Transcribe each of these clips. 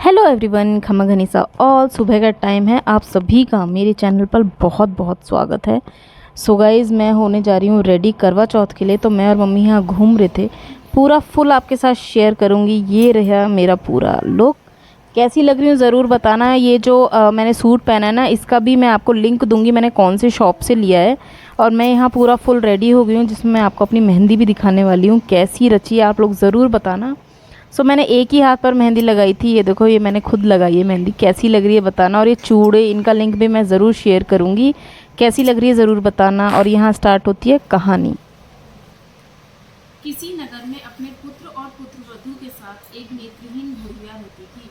Hello everyone, खमा घनीसा all. सुबह का टाइम है, आप सभी का मेरे चैनल पर बहुत बहुत स्वागत है। सो गाइज़, मैं होने जा रही हूँ रेडी करवा चौथ के लिए। तो मैं और मम्मी यहाँ घूम रहे थे, पूरा फुल आपके साथ शेयर करूँगी। ये रहा मेरा पूरा लुक। कैसी लग रही हूँ ज़रूर बताना। ये जो मैंने सूट पहना है ना, इसका भी मैं आपको लिंक दूँगी, मैंने कौन से शॉप से लिया है। और मैं यहाँ पूरा फुल रेडी हो गई हूँ, जिसमें मैं आपको अपनी मेहंदी भी दिखाने वाली हूँ। कैसी रची है आप लोग ज़रूर बताना। मैंने एक ही हाथ पर मेहंदी लगाई थी। ये देखो, ये मैंने खुद लगाई है मेहंदी। कैसी लग रही है बताना। और ये चूड़े, इनका लिंक भी मैं ज़रूर शेयर करूँगी। कैसी लग रही है ज़रूर बताना। और यहाँ स्टार्ट होती है कहानी। किसी नगर में अपने पुत्र और पुत्रवधू के साथ एक नेत्रहीन बुढ़िया रहती थी।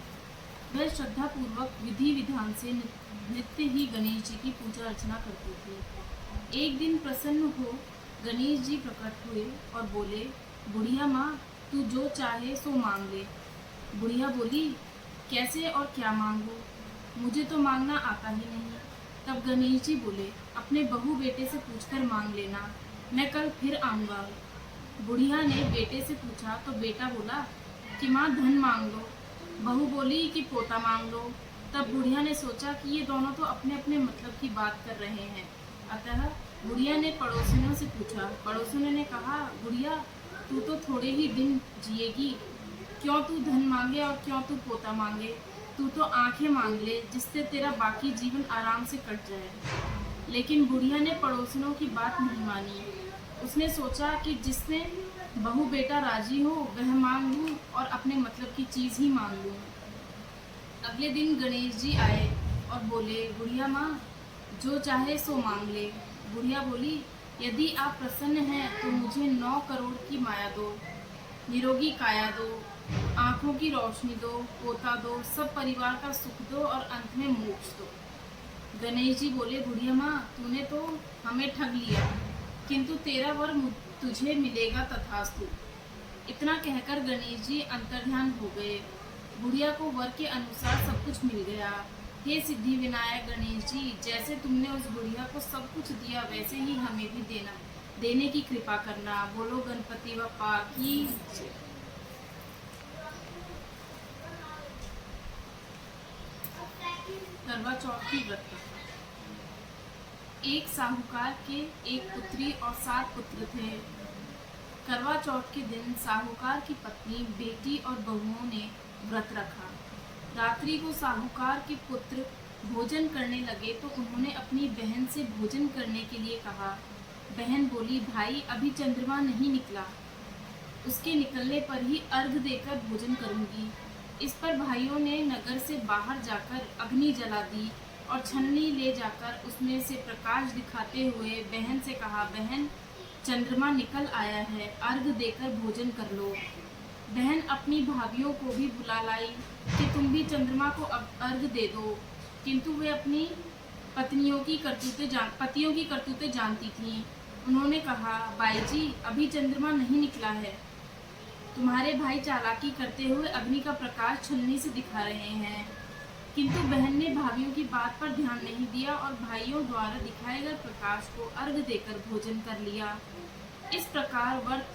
वह श्रद्धापूर्वक विधि विधान से नित्य ही गणेश जी की पूजा अर्चना करती थी। एक दिन प्रसन्न हो गणेश जी प्रकट हुए और बोले, बुढ़िया माँ, तू जो चाहे सो मांग ले। बुढ़िया बोली, कैसे और क्या मांगू, मुझे तो मांगना आता ही नहीं। तब गणेश जी बोले, अपने बहू बेटे से पूछकर मांग लेना, मैं कल फिर आऊँगा। बुढ़िया ने बेटे से पूछा तो बेटा बोला कि माँ धन मांग लो। बहू बोली कि पोता मांग लो। तब बुढ़िया ने सोचा कि ये दोनों तो अपने अपने मतलब की बात कर रहे हैं। अतः बुढ़िया ने पड़ोसिनों से पूछा। पड़ोसिनों ने कहा, बुढ़िया, तू तो थोड़े ही दिन जिएगी, क्यों तू धन मांगे और क्यों तू पोता मांगे। तू तो आंखें मांग ले, जिससे तेरा बाकी जीवन आराम से कट जाए। लेकिन बुढ़िया ने पड़ोसिनों की बात नहीं मानी। उसने सोचा कि जिसने बहू बेटा राजी हो वह मांग लूं और अपने मतलब की चीज़ ही मांग लूं। अगले दिन गणेश जी आए और बोले, बुढ़िया माँ, जो चाहे सो मांग ले। बुढ़िया बोली, यदि आप प्रसन्न हैं तो मुझे 9 करोड़ की माया दो, निरोगी काया दो, आंखों की रोशनी दो, पोता दो, सब परिवार का सुख दो और अंत में मोक्ष दो। गणेश जी बोले, बुढ़िया माँ, तूने तो हमें ठग लिया, किंतु तेरा वर तुझे मिलेगा तथास्तु। इतना कहकर गणेश जी अंतर्ध्यान हो गए। बुढ़िया को वर के अनुसार सब कुछ मिल गया। हे सिद्धि विनायक गणेश जी, जैसे तुमने उस बुढ़िया को सब कुछ दिया, वैसे ही हमें भी देने की कृपा करना। बोलो गणपति बप्पा की। करवा चौथ की व्रत कथा। एक साहूकार के एक पुत्री और 7 पुत्र थे। करवा चौथ के दिन साहूकार की पत्नी, बेटी और बहुओं ने व्रत रखा। रात्रि को साहूकार के पुत्र भोजन करने लगे तो उन्होंने अपनी बहन से भोजन करने के लिए कहा। बहन बोली, भाई, अभी चंद्रमा नहीं निकला, उसके निकलने पर ही अर्घ देकर भोजन करूंगी। इस पर भाइयों ने नगर से बाहर जाकर अग्नि जला दी और छन्नी ले जाकर उसमें से प्रकाश दिखाते हुए बहन से कहा, बहन, चंद्रमा निकल आया है, अर्घ देकर भोजन कर लो। बहन अपनी भाभियों को भी बुला लाई कि तुम भी चंद्रमा को अर्घ दे दो, किंतु वे अपनी पतियों की करतूतें जानती थीं। उन्होंने कहा, बाई जी, अभी चंद्रमा नहीं निकला है, तुम्हारे भाई चालाकी करते हुए अग्नि का प्रकाश छलनी से दिखा रहे हैं। किंतु बहन ने भाइयों की बात पर ध्यान नहीं दिया और भाइयों द्वारा दिखाए गए प्रकाश को अर्घ देकर भोजन कर लिया। इस प्रकार व्रत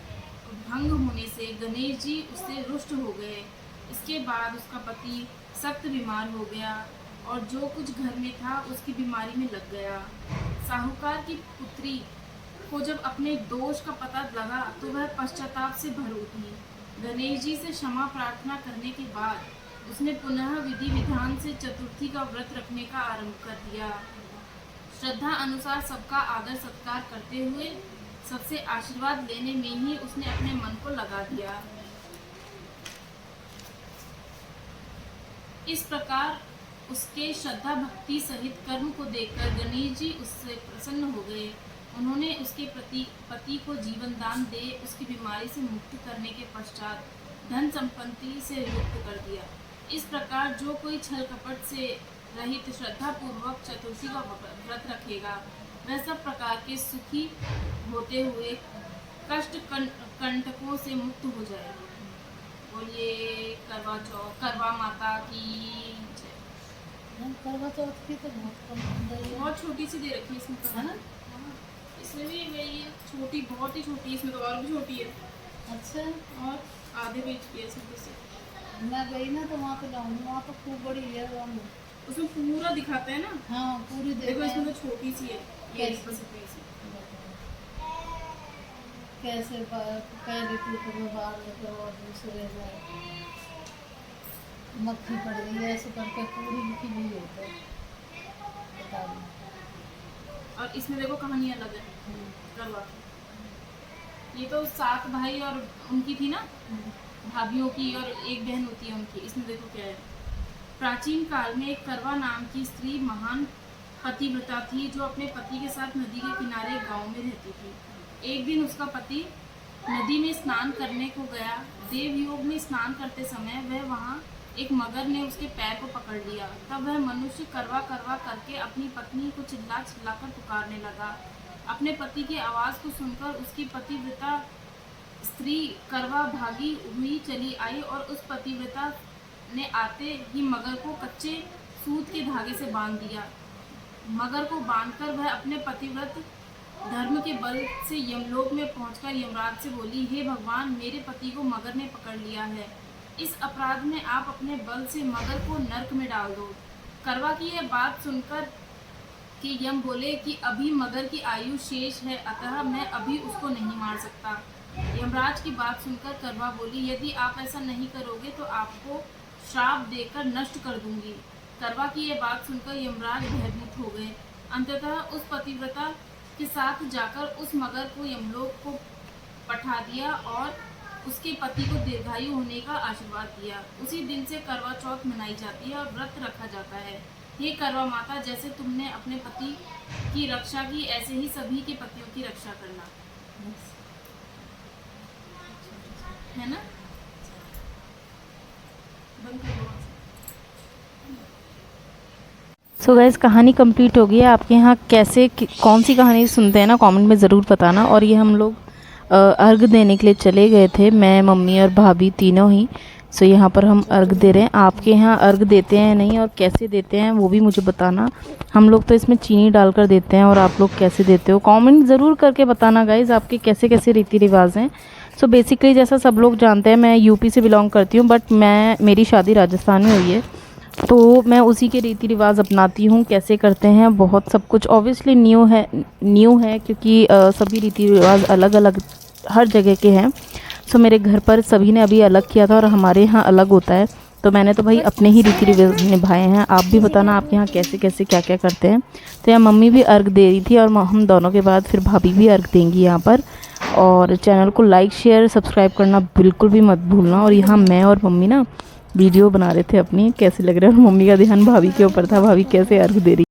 भंग होने से गणेश जी उससे रुष्ट हो गए। इसके बाद उसका पति सख्त बीमार हो गया और जो कुछ घर में था उसकी बीमारी में लग गया। साहूकार की पुत्री को जब अपने दोष का पता लगा तो वह पश्चाताप से भर उठी। गणेश जी से क्षमा प्रार्थना करने के बाद उसने पुनः विधि विधान से चतुर्थी का व्रत रखने का आरंभ कर दिया। श्रद्धा अनुसार सबका आदर सत्कार करते हुए सबसे आशीर्वाद लेने में ही उसने अपने मन को लगा दिया। इस प्रकार उसके श्रद्धा भक्ति सहित कर्म को देखकर गणेश जी उससे प्रसन्न हो गए। उन्होंने उसके पति को जीवन दान दे उसकी बीमारी से मुक्त करने के पश्चात धन संपत्ति से युक्त कर दिया। इस प्रकार जो कोई छल कपट से रहित श्रद्धा पूर्वक चतुर्थी का व्रत रखेगा, वह सब प्रकार के सुखी होते हुए कष्ट कंटकों से मुक्त हो जाएगा। बोलिए करवा माता की जय। करवा चौथ की तो बहुत छोटी सी दे रखी है इसमें तो, है ना? इसमें भी ये छोटी, बहुत ही छोटी, इसमें तो और भी छोटी है। अच्छा, और आधे पेज की है इसमें से। मैं गई ना तो वहाँ पे लाऊंगी, वहाँ तो खूब बड़ी है वो। उसमें पूरा दिखाते हैं ना। हाँ पूरी देखो देखा इसमें है। तो छोटी सी है, ये कैसे? बस इतनी सी। कैसे पहले टूट में बाहर निकलो और दूसरे में मक्खी पड़ गई है, ऐसे करके पूरी लिखी हुई होती है किताब में। और इसमें देखो कहानी अलग है करवा की। ये तो 7 भाई और उनकी थी ना, भाभीियों की, और एक बहन होती है उनकी। इसमें देखो क्या है। प्राचीन काल में एक करवा नाम की स्त्री महान पतिव्रता थी, जो अपने पति के साथ नदी के किनारे एक गांव में रहती थी। एक दिन उसका पति नदी में स्नान करने को गया। देवयोग में स्नान करते समय वह वहां एक मगर ने उसके पैर को पकड़ लिया। तब वह मनुष्य करवा करवा करके अपनी पत्नी को चिल्ला चिल्लाकर पुकारने लगा। अपने पति की आवाज़ को सुनकर उसकी पतिव्रता स्त्री करवा भागी हुई चली आई और उस पतिव्रता ने आते ही मगर को कच्चे सूत के धागे से बांध दिया। मगर को बांधकर वह अपने पतिव्रत धर्म के बल से यमलोक में पहुंचकर यमराज से बोली, हे भगवान, मेरे पति को मगर ने पकड़ लिया है। इस अपराध में आप अपने बल से मगर को नरक में डाल दो। करवा की यह बात सुनकर कि यम बोले कि अभी मगर की आयु शेष है, अतः मैं अभी उसको नहीं मार सकता। यमराज की बात सुनकर करवा बोली, यदि आप ऐसा नहीं करोगे तो आपको श्राप देकर नष्ट कर दूंगी। करवा की यह बात सुनकर यमराज भयभीत हो गए। अंततः उस पतिव्रता के साथ जाकर उस मगर को यमलोक को पठा दिया और उसके पति को दीर्घायु होने का आशीर्वाद दिया। उसी दिन से करवा चौथ मनाई जाती है और व्रत रखा जाता है। हे करवा माता, जैसे तुमने अपने पति की रक्षा की, ऐसे ही सभी के पतियों की रक्षा करना। है ना? बंद कर दो। सो गाइस, कहानी कंप्लीट हो गई है। आपके यहाँ कैसे कौन सी कहानी सुनते हैं ना, कमेंट में ज़रूर बताना। और ये हम लोग अर्घ देने के लिए चले गए थे, मैं, मम्मी और भाभी तीनों ही। सो यहाँ पर हम अर्घ दे रहे हैं। आपके यहाँ अर्घ देते हैं नहीं, और कैसे देते हैं वो भी मुझे बताना। हम लोग तो इसमें चीनी डालकर देते हैं, और आप लोग कैसे देते हो कमेंट ज़रूर करके बताना गाइस, आपके कैसे कैसे रीति रिवाज हैं। सो बेसिकली जैसा सब लोग जानते हैं, मैं यूपी से बिलोंग करती हूँ, बट मेरी शादी राजस्थान में हुई है, तो मैं उसी के रीति रिवाज अपनाती हूँ। कैसे करते हैं बहुत सब कुछ ऑब्वियसली न्यू है क्योंकि सभी रीति रिवाज अलग अलग हर जगह के हैं। सो मेरे घर पर सभी ने अभी अलग किया था और हमारे यहाँ अलग होता है, तो मैंने तो भाई अपने ही रीति रिवाज निभाए हैं। आप भी बताना आपके यहाँ कैसे कैसे क्या क्या करते हैं। तो यहाँ मम्मी भी अर्घ दे रही थी, और हम दोनों के बाद फिर भाभी भी अर्घ देंगी यहाँ पर। और चैनल को लाइक शेयर सब्सक्राइब करना बिल्कुल भी मत भूलना। और यहाँ मैं और मम्मी ना वीडियो बना रहे थे अपनी, कैसे लग रहा है। मम्मी का ध्यान भाभी के ऊपर था, भाभी कैसे अर्घ दे रही।